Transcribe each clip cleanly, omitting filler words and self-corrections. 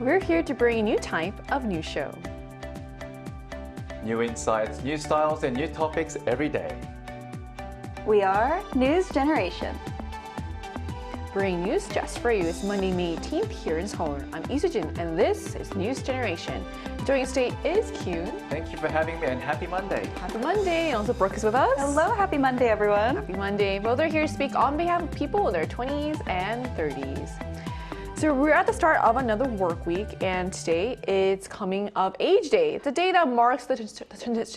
We're here to bring a new type of news show. New insights, new styles, and new topics every day. We are News Generation. Bringing news just for you is Monday, May 18th here in Seoul. I'm Isujin, and this is News Generation. Joining us today is Kyun. Thank you for having me, and happy Monday. Happy Monday, and also Brooke is with us. Hello, happy Monday, everyone. Happy Monday. Both are here to speak on behalf of people in their 20s and 30s. So we're at the start of another work week, and today it's Coming of Age Day. It's a day that marks the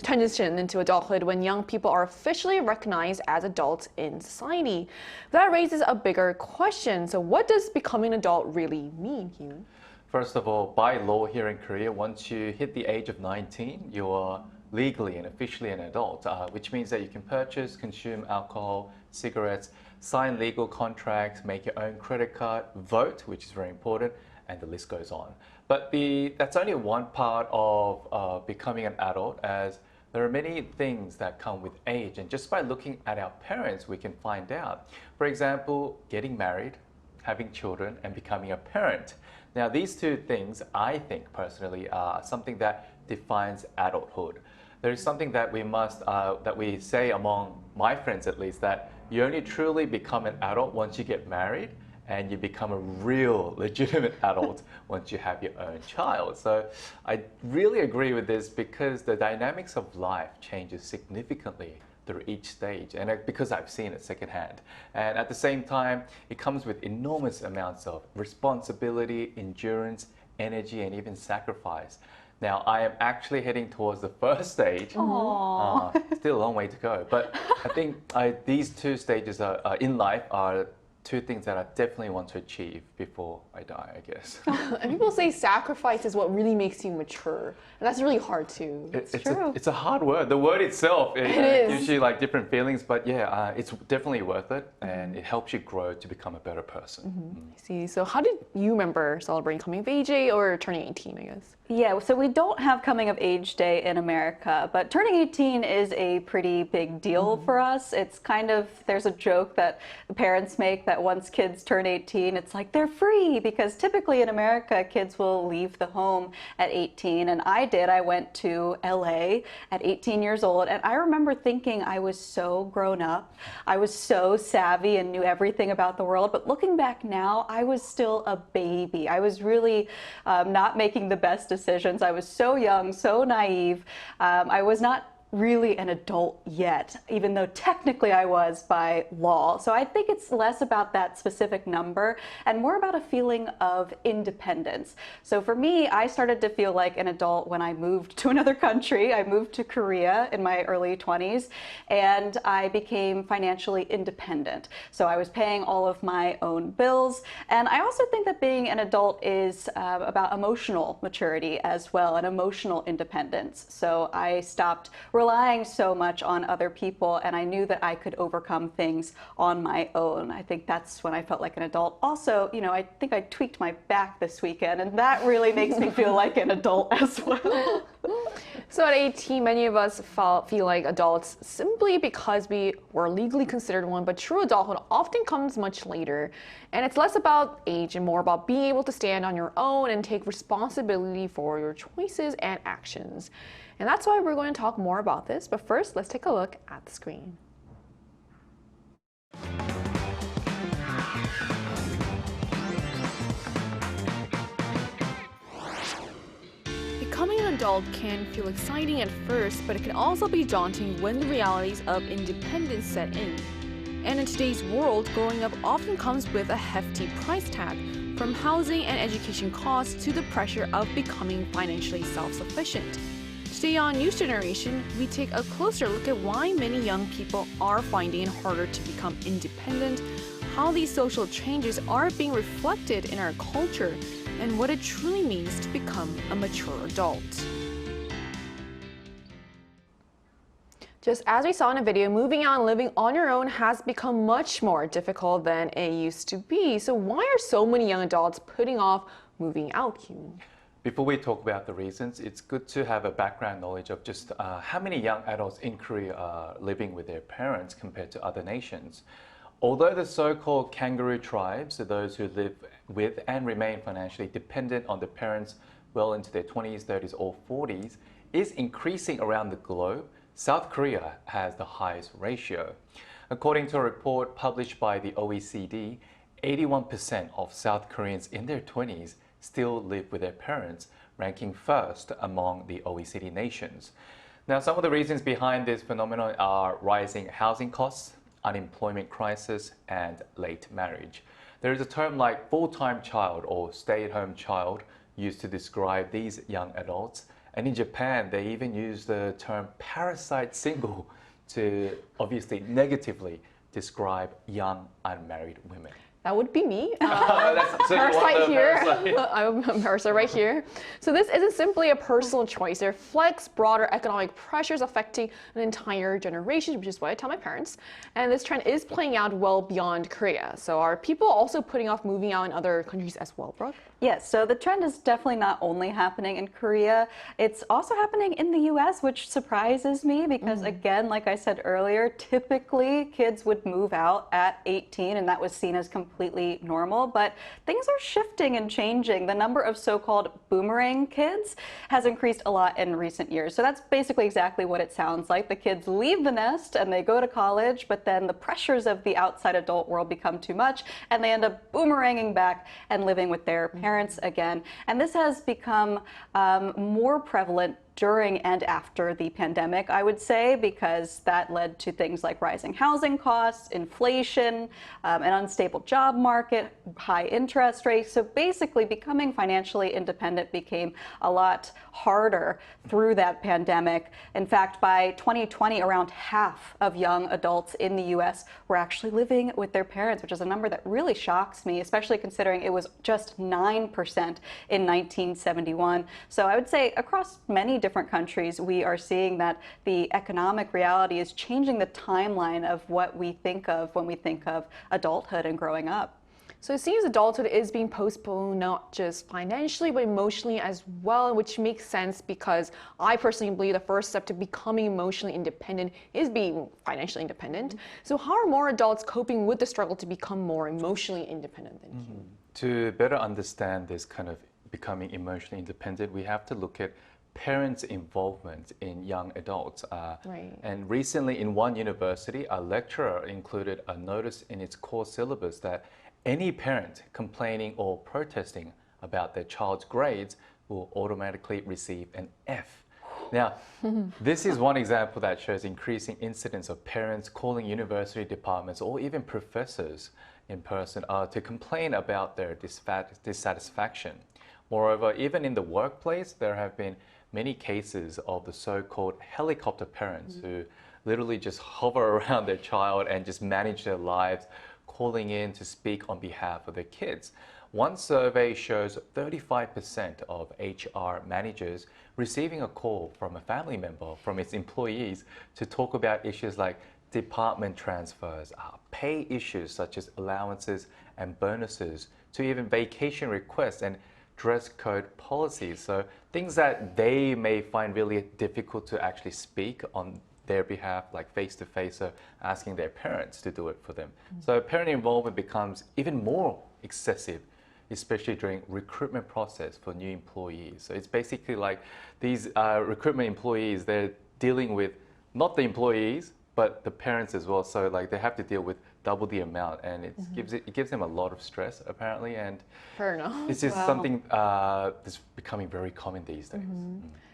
transition into adulthood when young people are officially recognized as adults in society. That raises a bigger question. So what does becoming an adult really mean, Hyun? First of all, by law here in Korea, once you hit the age of 19, you are legally and officially an adult, which means that you can purchase, consume alcohol, cigarettes, sign legal contracts, make your own credit card, vote, which is very important, and the list goes on. But that's only one part of becoming an adult, as there are many things that come with age, and just by looking at our parents, we can find out. For example, getting married, having children, and becoming a parent. Now, these two things, I think personally, are something that defines adulthood. There is something that we say among my friends at least, that you only truly become an adult once you get married, and you become a real legitimate adult once you have your own child. So I really agree with this because the dynamics of life changes significantly through each stage, and because I've seen it secondhand. And at the same time, it comes with enormous amounts of responsibility, endurance, energy, and even sacrifice. Now, I am actually heading towards the first stage. Still a long way to go. But I think these two stages in life are two things that I definitely want to achieve before I die, I guess. And people say sacrifice is what really makes you mature. And that's really hard too. It's true. It's a hard word. The word itself, It gives you like different feelings, but yeah, it's definitely worth it, and it helps you grow to become a better person. I see. So how did you remember celebrating coming of age day or turning 18, I guess? Yeah, so we don't have Coming of Age Day in America, but turning 18 is a pretty big deal for us. It's kind of, there's a joke that the parents make that once kids turn 18, it's like they're free, because typically in America, kids will leave the home at 18, and I did. I went to LA at 18 years old, and I remember thinking I was so grown up. I was so savvy and knew everything about the world, but looking back now, I was still a baby. I was really not making the best decisions. I was so young, so naive. I was not really an adult yet, even though technically I was by law. So I think it's less about that specific number and more about a feeling of independence. So for me, I started to feel like an adult when I moved to another country. I moved to Korea in my early 20s, and I became financially independent. So I was paying all of my own bills. And I also think that being an adult is about emotional maturity as well, and emotional independence. So I stopped relying so much on other people, and I knew that I could overcome things on my own. I think that's when I felt like an adult. Also, you know, I think I tweaked my back this weekend, and that really makes me feel like an adult as well. So at 18, many of us feel like adults simply because we were legally considered one, but true adulthood often comes much later. And it's less about age and more about being able to stand on your own and take responsibility for your choices and actions. And that's why we're going to talk more about this. But first, let's take a look at the screen. Becoming an adult can feel exciting at first, but it can also be daunting when the realities of independence set in. And in today's world, growing up often comes with a hefty price tag, from housing and education costs to the pressure of becoming financially self-sufficient. Today on News Generation, we take a closer look at why many young people are finding it harder to become independent, how these social changes are being reflected in our culture, and what it truly means to become a mature adult. Just as we saw in a video, moving out and living on your own has become much more difficult than it used to be. So why are so many young adults putting off moving out, Hyun? Before we talk about the reasons, it's good to have a background knowledge of just how many young adults in Korea are living with their parents compared to other nations. Although the so-called kangaroo tribes, those who live with and remain financially dependent on their parents well into their 20s, 30s, or 40s, is increasing around the globe, South Korea has the highest ratio. According to a report published by the OECD, 81% of South Koreans in their 20s still live with their parents, ranking first among the OECD nations. Now, some of the reasons behind this phenomenon are rising housing costs, unemployment crisis, and late marriage. There is a term like full-time child or stay-at-home child used to describe these young adults. And in Japan, they even use the term parasite single to obviously negatively describe young unmarried women. That would be me. So you want Parasite the here. parasite? I'm a parasite right here. So this isn't simply a personal choice. It reflects broader economic pressures affecting an entire generation, which is what I tell my parents. And this trend is playing out well beyond Korea. So are people also putting off moving out in other countries as well, Brooke? Yes, so the trend is definitely not only happening in Korea, it's also happening in the US, which surprises me because, again, like I said earlier, typically kids would move out at 18 and that was seen as completely normal. But things are shifting and changing. The number of so-called boomerang kids has increased a lot in recent years. So that's basically exactly what it sounds like. The kids leave the nest and they go to college, but then the pressures of the outside adult world become too much and they end up boomeranging back and living with their parents again. And this has become more prevalent during and after the pandemic, I would say, because that led to things like rising housing costs, inflation, an unstable job market, high interest rates. So basically becoming financially independent became a lot harder through that pandemic. In fact, by 2020, around half of young adults in the US were actually living with their parents, which is a number that really shocks me, especially considering it was just 9% in 1971. So I would say across many different countries, we are seeing that the economic reality is changing the timeline of what we think of when we think of adulthood and growing up. So it seems adulthood is being postponed not just financially, but emotionally as well, which makes sense because I personally believe the first step to becoming emotionally independent is being financially independent. So how are more adults coping with the struggle to become more emotionally independent than you? To better understand this kind of becoming emotionally independent, we have to look at parents' involvement in young adults. Right. And recently in one university, a lecturer included a notice in its course syllabus that any parent complaining or protesting about their child's grades will automatically receive an F. Now, this is one example that shows increasing incidence of parents calling university departments or even professors in person to complain about their dissatisfaction. Moreover, even in the workplace, there have been many cases of the so-called helicopter parents who literally just hover around their child and just manage their lives, calling in to speak on behalf of their kids. One survey shows 35% of HR managers receiving a call from a family member from its employees to talk about issues like department transfers, pay issues such as allowances and bonuses, to even vacation requests and dress code policies. So things that they may find really difficult to actually speak on their behalf, like face-to-face, so asking their parents to do it for them. So parent involvement becomes even more excessive, especially during recruitment process for new employees. So it's basically like these recruitment employees, they're dealing with not the employees, but the parents as well. So like they have to deal with double the amount, and it gives them a lot of stress apparently. And Fair enough. this is something that's becoming very common these days.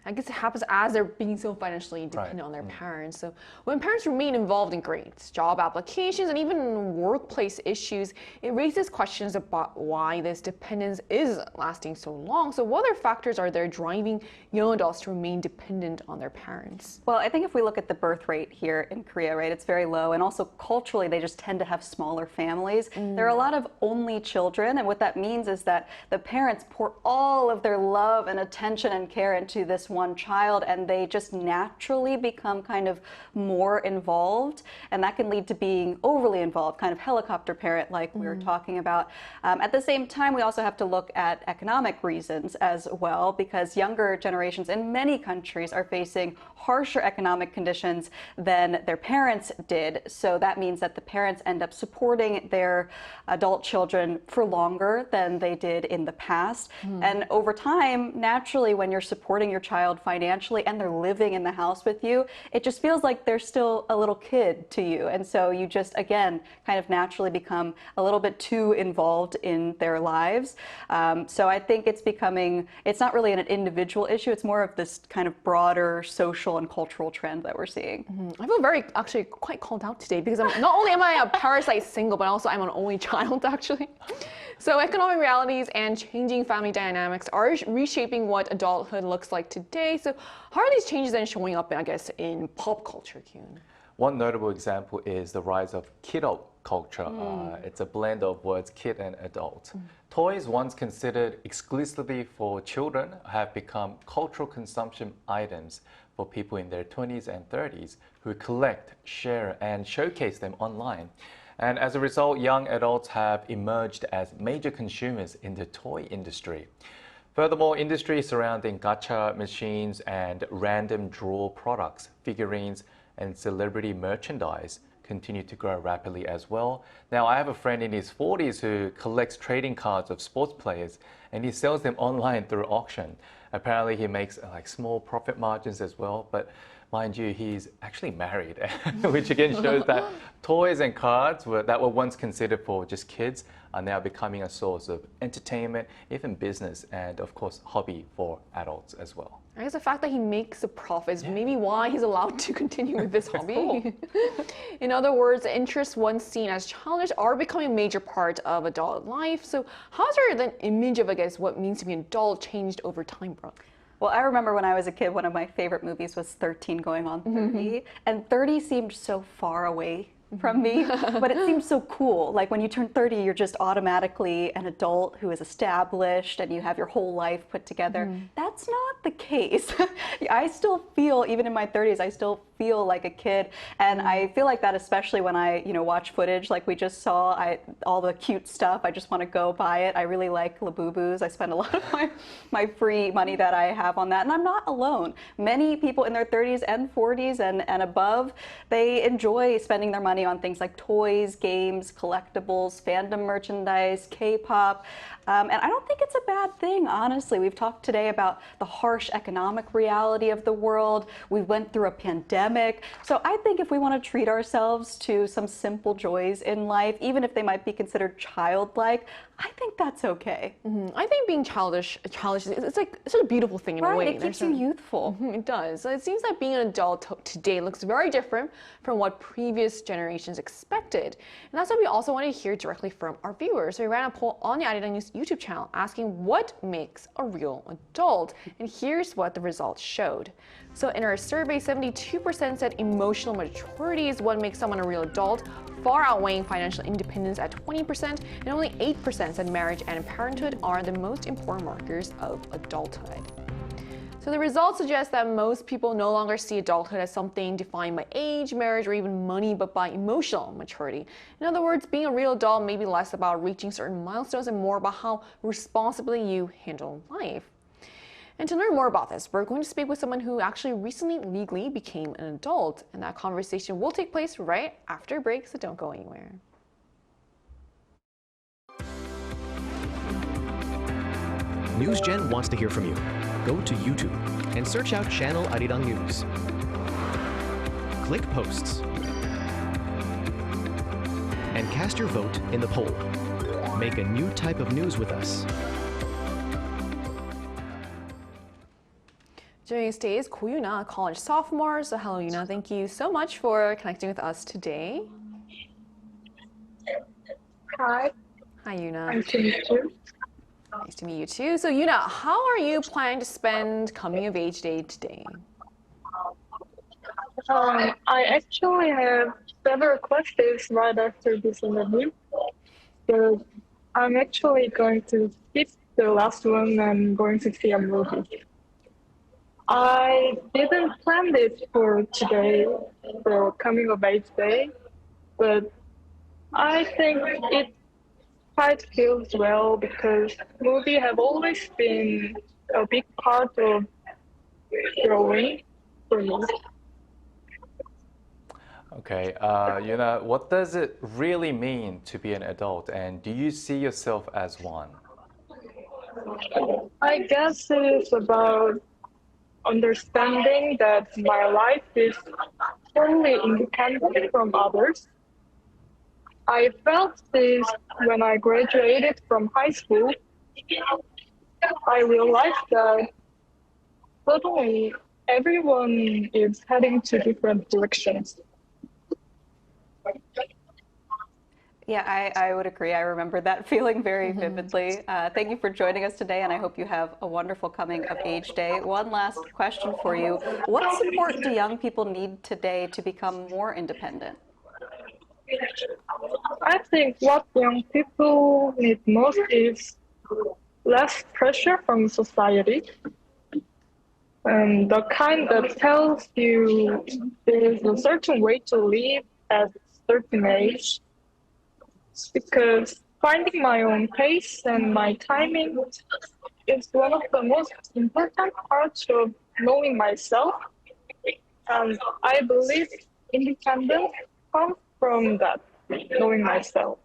I guess it happens as they're being so financially dependent on their parents. So when parents remain involved in grades, job applications, and even workplace issues, it raises questions about why this dependence is lasting so long. So what other factors are there driving young adults to remain dependent on their parents? Well, I think if we look at the birth rate here in Korea, right, it's very low. And also culturally, they just tend to have smaller families. There are a lot of only children. And what that means is that the parents pour all of their love and attention and care into this one child, and they just naturally become kind of more involved. And that can lead to being overly involved, kind of helicopter parent like we were talking about. At the same time, we also have to look at economic reasons as well, because younger generations in many countries are facing harsher economic conditions than their parents did. So that means that the parents end up supporting their adult children for longer than they did in the past. And over time, naturally, when you're supporting your child financially and they're living in the house with you, it just feels like they're still a little kid to you. And so you just, again, kind of naturally become a little bit too involved in their lives. So I think it's not really an individual issue, it's more of this kind of broader social and cultural trend that we're seeing. I feel actually quite called out today because not only am I a parasite single, but also I'm an only child actually. So economic realities and changing family dynamics are reshaping what adulthood looks like today. So how are these changes then showing up, I guess, in pop culture, Kyun? One notable example is the rise of kidult culture. It's a blend of words kid and adult. Toys once considered exclusively for children have become cultural consumption items for people in their 20s and 30s who collect, share, and showcase them online. And as a result, young adults have emerged as major consumers in the toy industry. Furthermore, industry surrounding gacha machines and random draw products, figurines, and celebrity merchandise continue to grow rapidly as well. Now, I have a friend in his 40s who collects trading cards of sports players and he sells them online through auction. Apparently, he makes like small profit margins as well, but mind you, he's actually married, which again shows that toys and cards that were once considered for just kids are now becoming a source of entertainment, even business, and of course, hobby for adults as well. I guess the fact that he makes a profit is maybe why he's allowed to continue with this hobby. In other words, interests once seen as childish are becoming a major part of adult life. So how's the image of, I guess, what it means to be an adult changed over time, Brooke? Well, I remember when I was a kid, one of my favorite movies was 13 going on 30, and 30 seemed so far away from me, but it seems so cool. Like when you turn 30, you're just automatically an adult who is established and you have your whole life put together. That's not the case. I still feel, even in my 30s, I still feel like a kid, and I feel like that especially when I, watch footage like we just saw. All the cute stuff, I just want to go buy it. I really like Labubus. I spend a lot of my free money that I have on that, and I'm not alone. Many people in their 30s and 40s and above, they enjoy spending their money on things like toys, games, collectibles, fandom merchandise, K-pop. And I don't think it's a bad thing, honestly. We've talked today about the harsh economic reality of the world. We went through a pandemic. So I think if we want to treat ourselves to some simple joys in life, even if they might be considered childlike, I think that's okay. I think being childish, it's like such a beautiful thing in a way. It keeps you youthful. It does. So it seems that being an adult today looks very different from what previous generations expected. And that's why we also want to hear directly from our viewers. So we ran a poll on the Adulthood News YouTube channel asking what makes a real adult. And here's what the results showed. So in our survey, 72% said emotional maturity is what makes someone a real adult, far outweighing financial independence at 20%, and only 8% said marriage and parenthood are the most important markers of adulthood. So the results suggest that most people no longer see adulthood as something defined by age, marriage, or even money, but by emotional maturity. In other words, being a real adult may be less about reaching certain milestones and more about how responsibly you handle life. And to learn more about this, we're going to speak with someone who actually recently legally became an adult. And that conversation will take place right after a break, so don't go anywhere. NewsGen wants to hear from you. Go to YouTube and search out channel Arirang News. Click Posts. And cast your vote in the poll. Make a new type of news with us. Joining us today is Yuna, a college sophomore. So hello, Yuna. Thank you so much for connecting with us today. Hi. Hi, Yuna. Nice to meet you. Nice to meet you too. So Yuna, how are you planning to spend Coming of Age Day today? I actually have several classes right after this interview. So I'm actually going to skip the last one and going to see a movie. I didn't plan it for today, for Coming of Age Day, but I think it quite feels well because movies have always been a big part of growing for me. Okay, what does it really mean to be an adult, and do you see yourself as one? I guess it is about understanding that my life is totally independent from others. I felt this when I graduated from high school. I realized that suddenly everyone is heading to different directions. Yeah, I would agree. I remember that feeling very vividly. Thank you for joining us today, and I hope you have a wonderful coming of age day. One last question for you. What support do young people need today to become more independent? I think what young people need most is less pressure from society, and the kind that tells you there's a certain way to live at a certain age. Because finding my own pace and my timing is one of the most important parts of knowing myself. And I believe independence comes from that, knowing myself.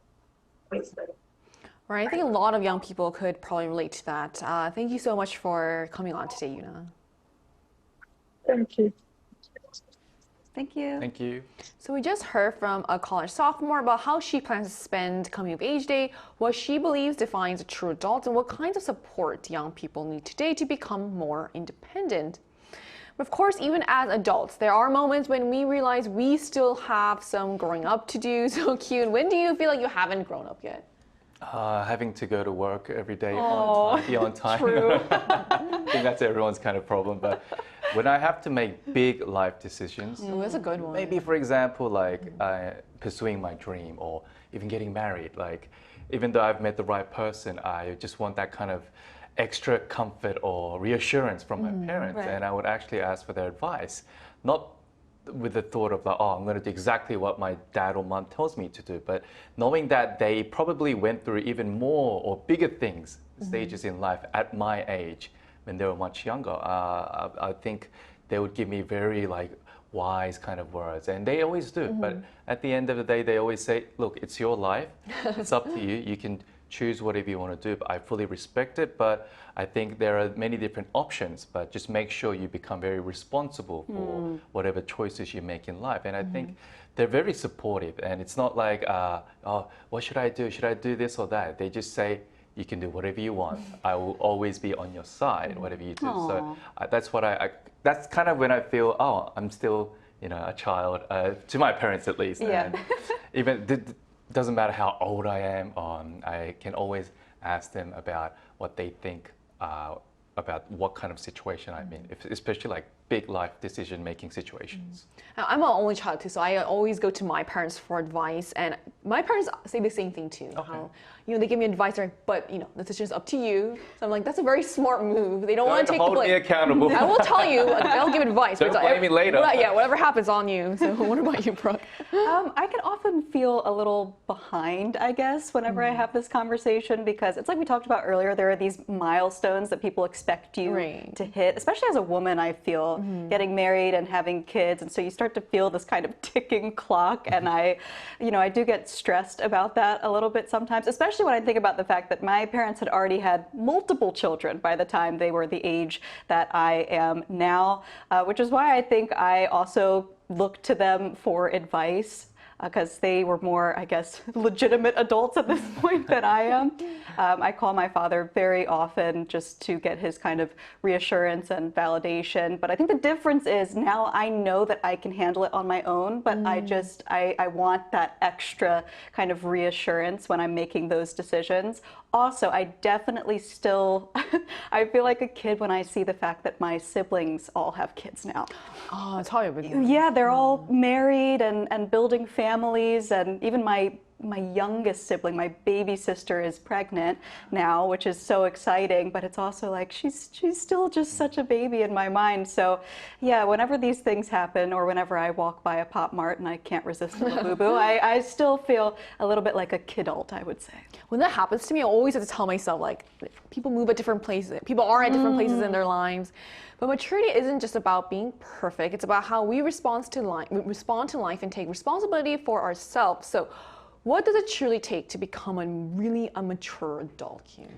Right, I think a lot of young people could probably relate to that. Thank you so much for coming on today, Yuna. Thank you. Thank you. Thank you. So we just heard from a college sophomore about how she plans to spend coming of age day, what she believes defines a true adult, and what kinds of support young people need today to become more independent. But of course, even as adults, there are moments when we realize we still have some growing up to do. So Kyun, when do you feel like you haven't grown up yet? Having to go to work every day be on time. True. I think that's everyone's kind of problem. But when I have to make big life decisions, Oh, that's a good one. maybe for example, like pursuing my dream or even getting married, like even though I've met the right person, I just want that kind of extra comfort or reassurance from my parents. right. And I would actually ask for their advice, not with the thought of like, oh, I'm going to do exactly what my dad or mom tells me to do, but knowing that they probably went through even more or bigger things, stages in life at my age when they were much younger. I think they would give me very like wise kind of words, and they always do. But at the end of the day, they always say, look, it's your life. It's up to you. You can choose whatever you want to do. But I fully respect it, but I think there are many different options, but just make sure you become very responsible for whatever choices you make in life. And I think they're very supportive, and it's not like, oh, what should I do? Should I do this or that? They just say, you can do whatever you want. I will always be on your side, whatever you do. So that's what that's kind of when I feel, oh, I'm still, a child, to my parents at least. Yeah. And even doesn't matter how old I am, I can always ask them about what they think about what kind of situation I'm in, especially like big life decision-making situations. I'm an only child too, so I always go to my parents for advice, and my parents say the same thing too. Okay. How, they give me advice, but the decision's up to you. So I'm like, that's a very smart move. They don't want to take the hold blame. me accountable. I will tell you. I'll give advice. Don't but blame me later. Yeah, whatever happens on you. So what about you, Brooke? I can often feel a little behind, I guess, whenever I have this conversation, because it's like we talked about earlier, there are these milestones that people expect you to hit, especially as a woman, I feel, getting married and having kids. And so you start to feel this kind of ticking clock. And I do get stressed about that a little bit sometimes, especially when I think about the fact that my parents had already had multiple children by the time they were the age that I am now, which is why I think I also look to them for advice, because they were more, I guess, legitimate adults at this point than I am. I call my father very often just to get his kind of reassurance and validation. But I think the difference is now I know that I can handle it on my own, but I want that extra kind of reassurance when I'm making those decisions. Also, I definitely still, I feel like a kid when I see the fact that my siblings all have kids now. Oh, it's probably a big deal. Yeah, they're all married and building families, and even my my youngest sibling, my baby sister, is pregnant now, which is so exciting, but it's also like she's still just such a baby in my mind. So yeah, whenever these things happen, or whenever I walk by a Pop Mart and I can't resist a Labubu, I still feel a little bit like a kidult, I would say. When that happens to me, I always have to tell myself, like, people move at different places. People are at different places in their lives. But maturity isn't just about being perfect. It's about how we respond to life and take responsibility for ourselves. So what does it truly take to become a mature adult, Kyun?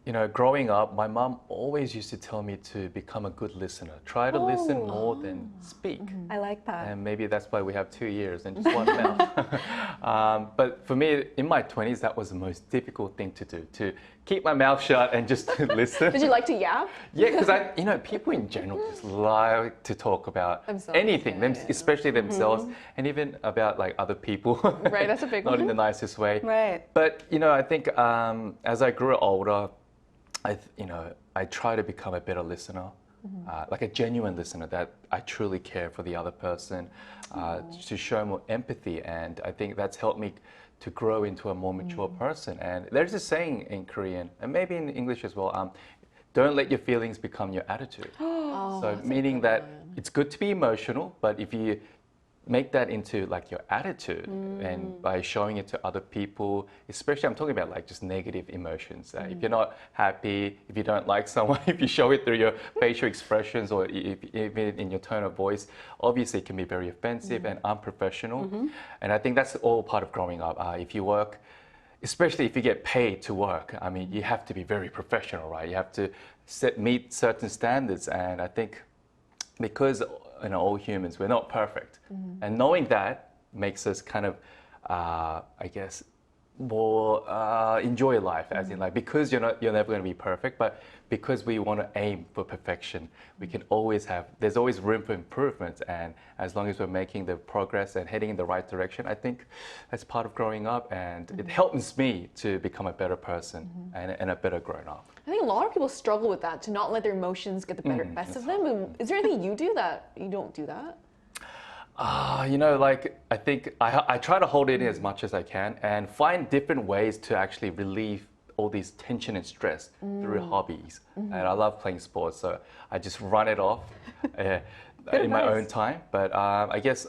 You know, growing up, my mom always used to tell me to become a good listener. Try to listen more than speak. I like that. And maybe that's why we have 2 ears and just one mouth. But for me, in my 20s, that was the most difficult thing to do, to keep my mouth shut and just to listen. Did you like to yap? Yeah, because people in general just like to talk about Themselves, anything, especially themselves, and even about like other people. Right, that's a big Not one. in the nicest way. Right. But I think as I grew older, I try to become a better listener, like a genuine listener, that I truly care for the other person, to show more empathy. And I think that's helped me to grow into a more mature person. And there's a saying in Korean, and maybe in English as well, don't let your feelings become your attitude. So meaning that it's good to be emotional, but if you make that into like your attitude, and by showing it to other people, especially I'm talking about like just negative emotions. If you're not happy, if you don't like someone, if you show it through your facial expressions or even in your tone of voice, obviously it can be very offensive and unprofessional. And I think that's all part of growing up. If you work, especially if you get paid to work, I mean, you have to be very professional, right? You have to meet certain standards. And I think because all humans, we're not perfect. And knowing that makes us kind of, I guess, more enjoy life, as in like, because you're never going to be perfect, but because we want to aim for perfection, we can always there's always room for improvement. And as long as we're making the progress and heading in the right direction, I think that's part of growing up, and it helps me to become a better person and a better grown up. I think a lot of people struggle with that, to not let their emotions get the best of them. Is there anything you do that you don't do that? I think I try to hold it in as much as I can and find different ways to actually relieve all these tension and stress through hobbies. And I love playing sports, so I just run it off in my own time. But I guess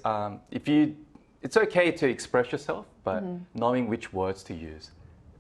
it's okay to express yourself, but knowing which words to use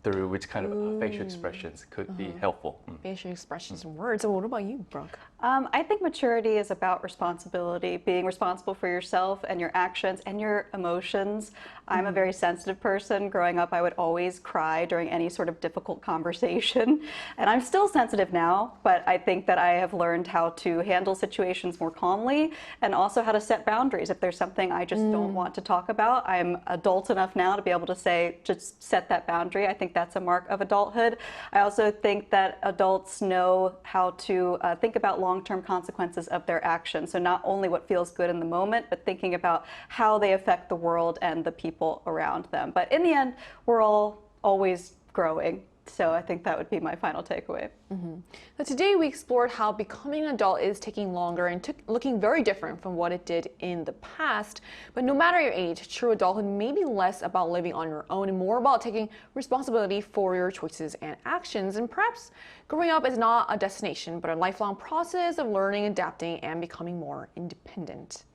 through which kind of facial expressions could be helpful. Facial expressions and words. So what about you, Brooke? I think maturity is about responsibility, being responsible for yourself and your actions and your emotions. I'm a very sensitive person. Growing up, I would always cry during any sort of difficult conversation. And I'm still sensitive now, but I think that I have learned how to handle situations more calmly and also how to set boundaries. If there's something I just don't want to talk about, I'm adult enough now to be able to say, just set that boundary. I think that's a mark of adulthood. I also think that adults know how to think about long-term consequences of their actions. So not only what feels good in the moment, but thinking about how they affect the world and the people around them. But in the end, we're all always growing. So I think that would be my final takeaway. Now today we explored how becoming an adult is taking longer and looking very different from what it did in the past. But no matter your age, true adulthood may be less about living on your own and more about taking responsibility for your choices and actions. And perhaps growing up is not a destination, but a lifelong process of learning, adapting, and becoming more independent.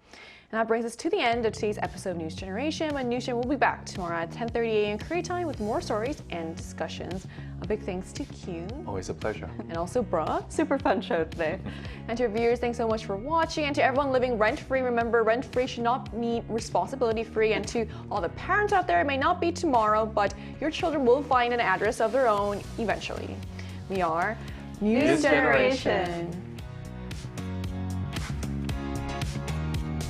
And that brings us to the end of today's episode of News Generation. But News Gen will be back tomorrow at 10:30 a.m. Korea time with more stories and discussions. A big thanks to Q. Always a pleasure. And also Brooke. Super fun show today. And to our viewers, thanks so much for watching. And to everyone living rent-free, remember, rent-free should not mean responsibility-free. And to all the parents out there, it may not be tomorrow, but your children will find an address of their own eventually. We are News Generation.